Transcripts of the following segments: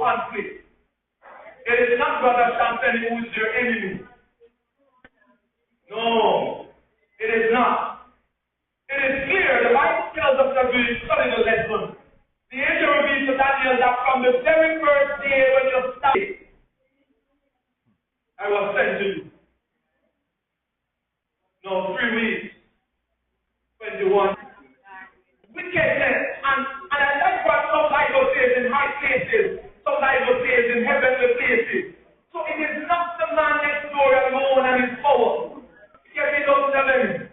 conflict. It is not Brother Champion who is your enemy. No, it is not. It is clear. The Bible tells us that we study the lesson. The angel revealed to Daniel that from the very first day when you started, I was sent to you. No, 3 weeks. 21. Wickedness. And I like what some Bible says in high places, some Bible says in heavenly places. So it is not the man next door alone and his power. Because he doesn't have any.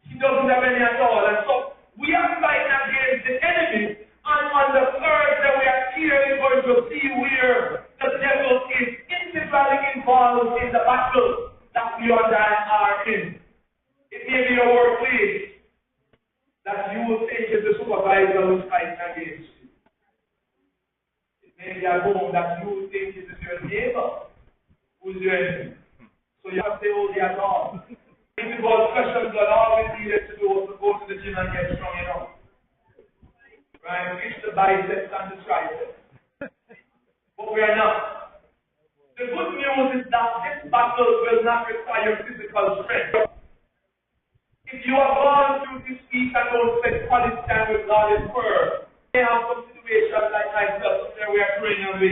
He doesn't have any at all. And so we are fighting against the enemy. And on the third day we are clearly going to see where the devil is integrally involved in the battle that we and I are in. It may be a workplace that you will think is the supervisor who's fighting against you. It may be a home that you will think is your neighbor who's your enemy. So you have to say, oh, they are God. If it was special blood, all we needed to do was to go to the gym and get strong enough. Right? Fix the biceps and the triceps. But we are not. The good news is that this battle will not require physical strength. If you have gone through this week and don't spend quality time with God in prayer, you may have some situations like myself where we are praying and we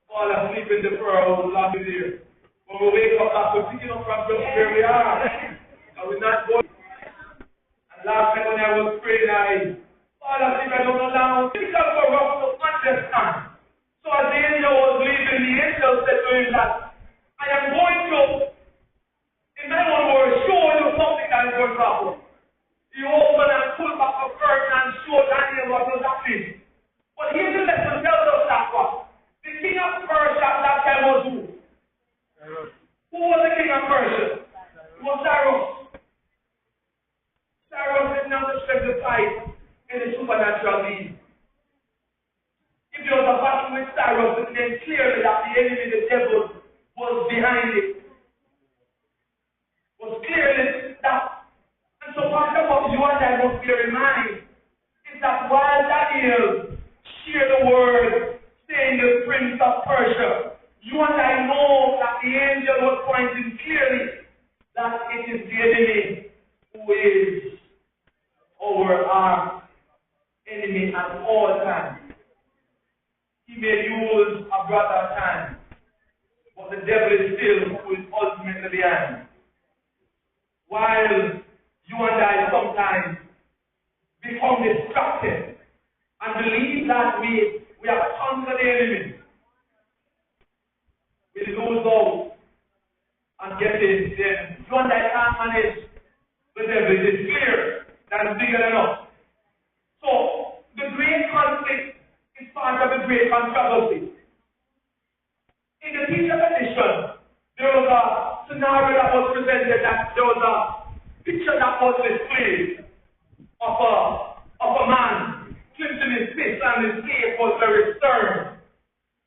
fall asleep in the prayer all long here. When we wake up after picking up from just where we are, and we're not going. And last night when I was praying, I fall asleep, I don't know now. Difficult for us to understand. So as the angel was leaving, the angel said to him that I am going to, in my own words, show you something that is going to happen. He opened and pulled back the curtain and showed Daniel what was happening. But here the lesson tells us that what? The king of Persia at that time was who? Who was the king of Persia? It was Cyrus. Cyrus did not strength the fight in the supernatural league. If there was a battle with Cyrus, it meant clearly that the enemy, the devil, was behind it. Was clearly that. And so part of what you and I must bear in mind is that while Daniel shared the word, saying the prince of Persia, you and I know that the angel was pointing clearly that it is the enemy who is our enemy at all times. He may use a brother at times, but the devil is still who is ultimately behind. While you and I sometimes become distracted and believe that we have conquered the enemy, we lose out and get in. Then you and I can't manage the devil. It is clear that it's bigger than us. So the great conflict is part of the great controversy. In the teacher edition, there was a scenario that was presented that there was a picture that was displayed of a man clenching his fist and his face was very stern.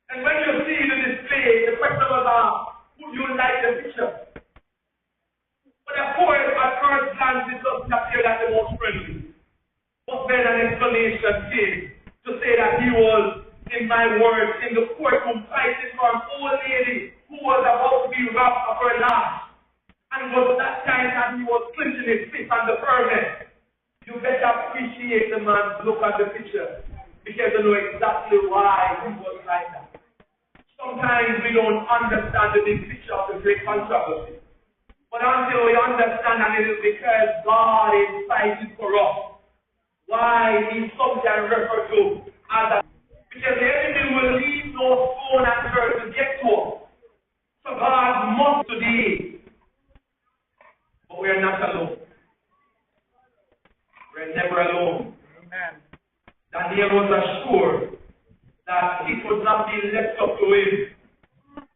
And when you see the display, the question was would you like the picture? But of course, at first glance, it doesn't appear that the most friendly. But then an explanation came to say that he was, in my words, in the courtroom fighting for an old lady who was about to be robbed of her life. And it was that time that he was clenching his fist on the permit. You better appreciate the man's look at the picture, because you know exactly why he was like that. Sometimes we don't understand the big picture of the great controversy. But until we understand that it is because God is fighting for us. Why he sometimes referred to as a, because the enemy will leave no stone unturned to get to us. So God must today. But we are not alone. We are never alone. Amen. Daniel was assured that it would not be left up to him.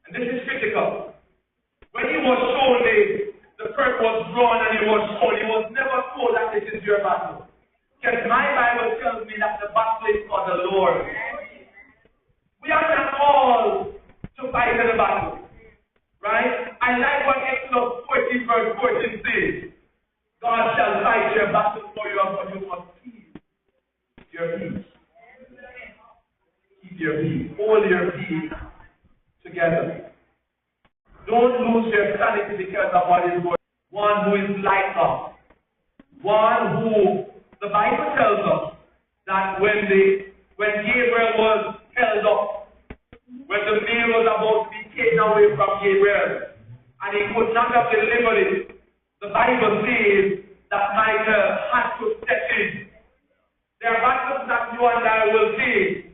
And this is critical. When he was shown the curtain was drawn and he was shown, he was never told that this is your battle. Because my Bible tells me that the battle is for the Lord. We are not called to fight in the battle. Right? I like what Exodus 14 verse 14 says. God shall fight your battle for you, but you must keep your peace. Keep your peace. Hold your peace together. Don't lose your sanity because of what is going on. One who is like us. One who, the Bible tells us that when Gabriel was held up, when the veil was about to be taken away from Gabriel, and he could not have delivered it, the Bible says that Michael had to step in. There are battles that you and I will face,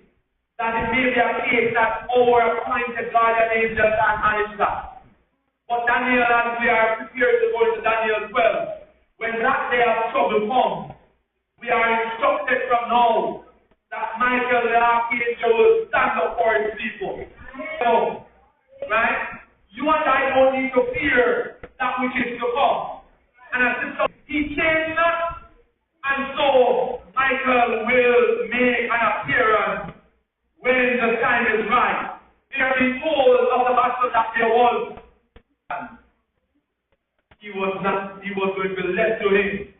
that it may be a case that our appointed guardian angels can manage that. But Daniel, as we are prepared to go into Daniel 12, when that day of trouble comes, we are instructed from now that Michael the archangel will stand up for his people. So, right? You and I don't need to fear that which is to come. And as this comes, he changed not. And so, Michael will make an appearance when the time is right. We are being told of the battle that there was. He was going to be left to him.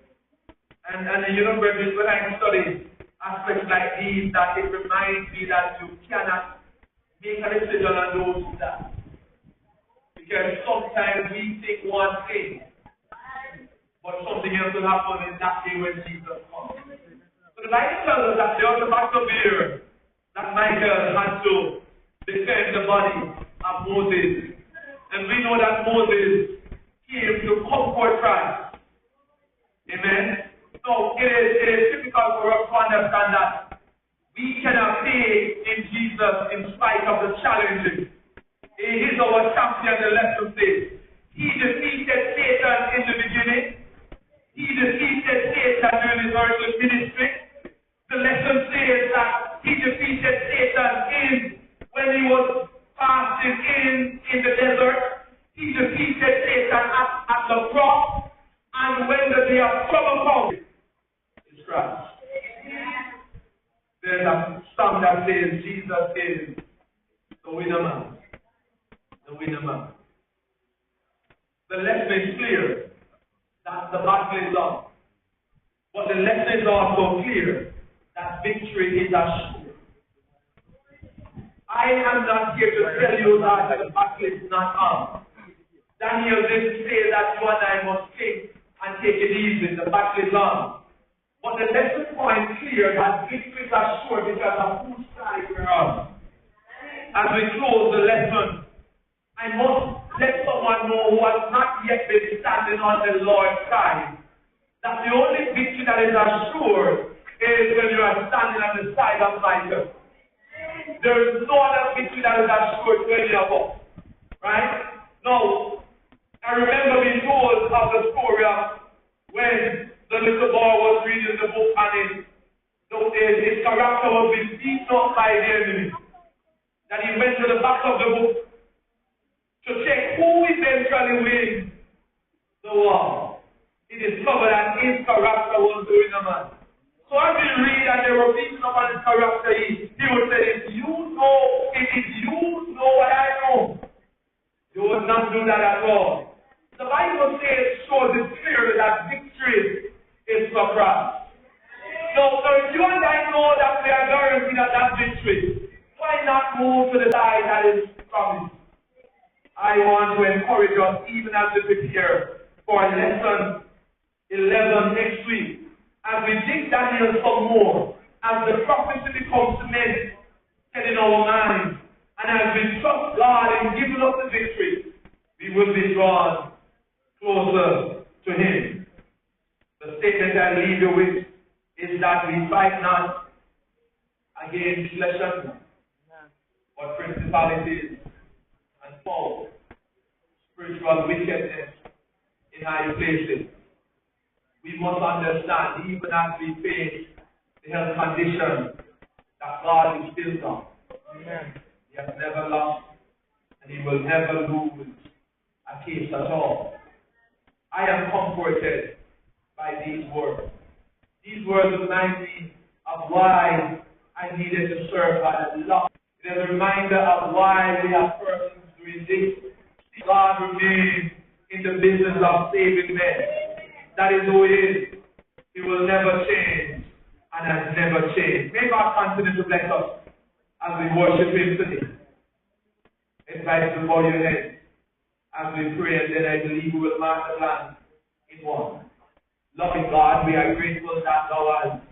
And you know, brothers, when I study aspects like these, that it reminds me that you cannot make a decision on those who die. Because sometimes we think one thing, but something else will happen in that day when Jesus comes. So the Bible tells us that there was a battle there that Michael had to defend the body of Moses. And we know that Moses came to comfort Christ. Amen. So it is typical for us to understand that we cannot faith in Jesus in spite of the challenges. He is our champion, the lesson says. He defeated Satan in the beginning. He defeated Satan during his earthly ministry. The lesson says that he defeated Satan when he was fasting in the desert. He defeated Satan at the cross. And when the day of trouble comes, it's Christ. There's a song that says, Jesus is the winner man. The winner man. The lesson is clear that the battle is on. But the lesson is also clear that victory is assured. I am not here to tell you that the battle is not on. Daniel didn't say that you and I must think and take it easy. The battle is on. But the lesson point clear that victory is assured because of whose side we're on. As we close the lesson, I must let someone know who has not yet been standing on the Lord's side that the only victory that is assured is when you are standing on the side of Michael. There is no other victory that is assured to any of us. Right? Now, I remember being told of the story of when the little boy was reading the book and his character was being beaten up by the enemy. That he went to the back of the book to check who eventually wins the war. He discovered that his character was doing a man. So as we read and they were beating up on his character, he would say, if you know what I know, you would not do that at all. The Bible shows it clearly that victory is for Christ. So if you and I know that we are guaranteed that victory, why not move to the side that is promised? I want to encourage us, even as we prepare for lesson 11 next week, as we dig Daniel some more, as the prophecy becomes cement in our minds, and as we trust God in giving us the victory, we will be drawn closer to Him. The statement I leave you with is that we fight not against flesh and blood, but principalities and powers, spiritual wickedness in high places. We must understand, even as we face the health condition, that God is still God. Amen. He has never lost, and He will never lose a case at all. I am comforted by these words. These words remind me of why I needed to serve God a lot. It is a reminder of why we have persons doing this. God remains in the business of saving men. That is who He is. He will never change and has never changed. May God continue to bless us as we worship Him today. Invite to bow your head as we pray, and then I believe we will mark the land in one. Loving God, we are grateful that Thou hast